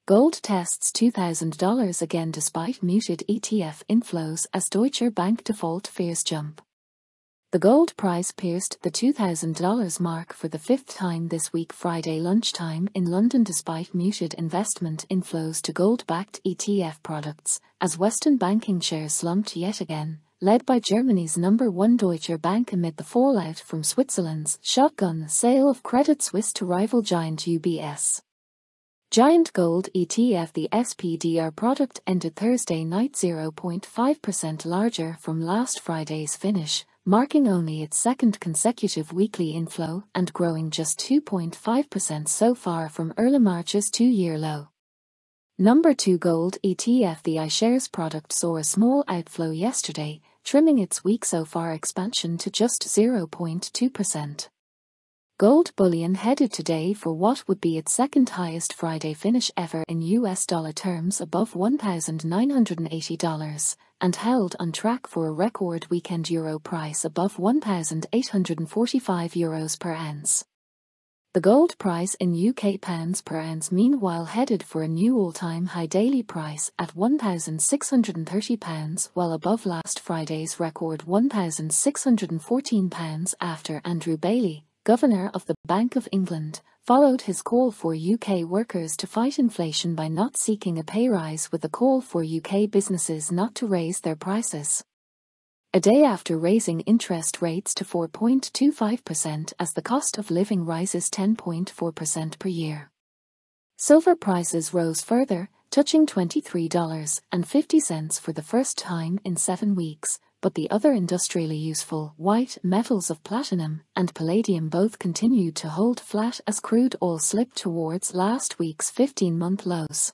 Gold tests $2,000 again despite muted ETF inflows as Deutsche Bank default fears jump. The gold price pierced the $2,000 mark for the fifth time this week Friday lunchtime in London despite muted investment inflows to gold-backed ETF products, as Western banking shares slumped yet again, led by Germany's number one Deutsche Bank amid the fallout from Switzerland's shotgun sale of Credit Suisse to rival giant UBS. Giant Gold ETF. The SPDR product ended Thursday night 0.5% larger from last Friday's finish, marking only its second consecutive weekly inflow and growing just 2.5% so far from early March's two-year low. Number 2 Gold ETF. The iShares product saw a small outflow yesterday, trimming its week-so-far expansion to just 0.2%. Gold bullion headed today for what would be its second highest Friday finish ever in US dollar terms above $1,980, and held on track for a record weekend euro price above €1,845 per ounce. The gold price in UK pounds per ounce meanwhile headed for a new all-time high daily price at £1,630, well above last Friday's record £1,614 after Andrew Bailey, Governor of the Bank of England, followed his call for UK workers to fight inflation by not seeking a pay rise with a call for UK businesses not to raise their prices. A day after raising interest rates to 4.25% as the cost of living rises 10.4% per year. Silver prices rose further, touching $23.50 for the first time in 7 weeks, but the other industrially useful white metals of platinum and palladium both continued to hold flat as crude oil slipped towards last week's 15-month lows.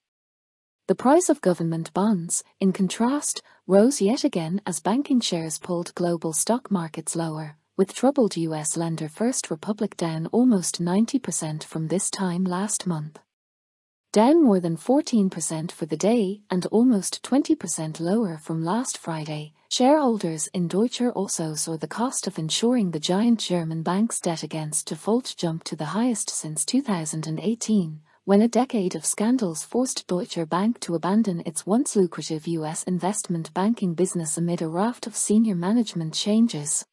The price of government bonds, in contrast, rose yet again as banking shares pulled global stock markets lower, with troubled US lender First Republic down almost 90% from this time last month. Down more than 14% for the day and almost 20% lower from last Friday, shareholders in Deutsche also saw the cost of insuring the giant German bank's debt against default jump to the highest since 2018, when a decade of scandals forced Deutsche Bank to abandon its once lucrative US investment banking business amid a raft of senior management changes.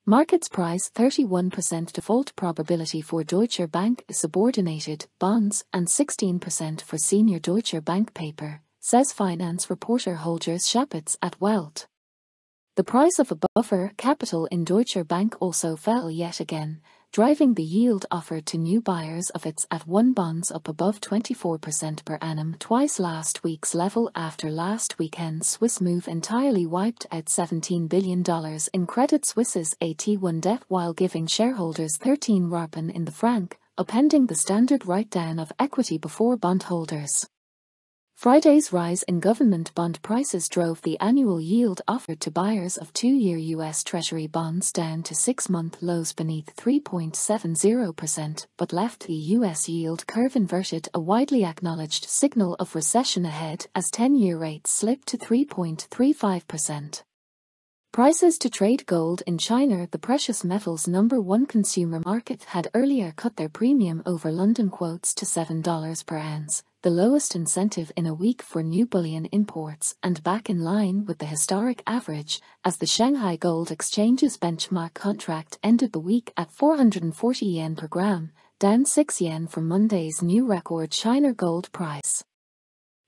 Markets price 31% default probability for Deutsche Bank subordinated bonds and 16% for senior Deutsche Bank paper, says finance reporter Holger Schapitz at Welt. The price of a buffer capital in Deutsche Bank also fell yet again, driving the yield offered to new buyers of its @1 bonds up above 24% per annum, twice last week's level after last weekend's Swiss move entirely wiped out $17 billion in Credit Suisse's AT1 debt while giving shareholders 13 Rappen in the franc, upending the standard write-down of equity before bondholders. Friday's rise in government bond prices drove the annual yield offered to buyers of 2-year US Treasury bonds down to 6-month lows beneath 3.70%, but left the US yield curve inverted, a widely acknowledged signal of recession ahead as 10-year rates slipped to 3.35%. Prices to trade gold in China, the precious metals' number one consumer market, had earlier cut their premium over London quotes to $7 per ounce, the lowest incentive in a week for new bullion imports and back in line with the historic average, as the Shanghai Gold Exchange's benchmark contract ended the week at 440 yen per gram, down 6 yen from Monday's new record China gold price.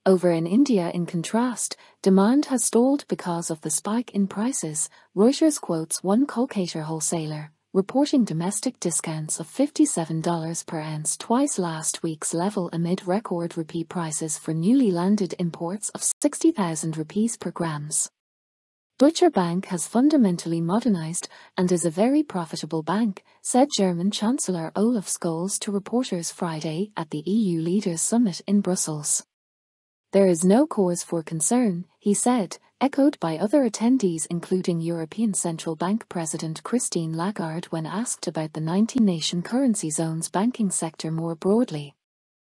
Over in India, in contrast, demand has stalled because of the spike in prices. Reuters quotes one Kolkata wholesaler, reporting domestic discounts of $57 per ounce, twice last week's level amid record rupee prices for newly landed imports of 60,000 rupees per grams. Deutsche Bank has fundamentally modernized and is a very profitable bank, said German Chancellor Olaf Scholz to reporters Friday at the EU Leaders Summit in Brussels. There is no cause for concern, he said, echoed by other attendees including European Central Bank President Christine Lagarde when asked about the 19-nation currency zone's banking sector more broadly.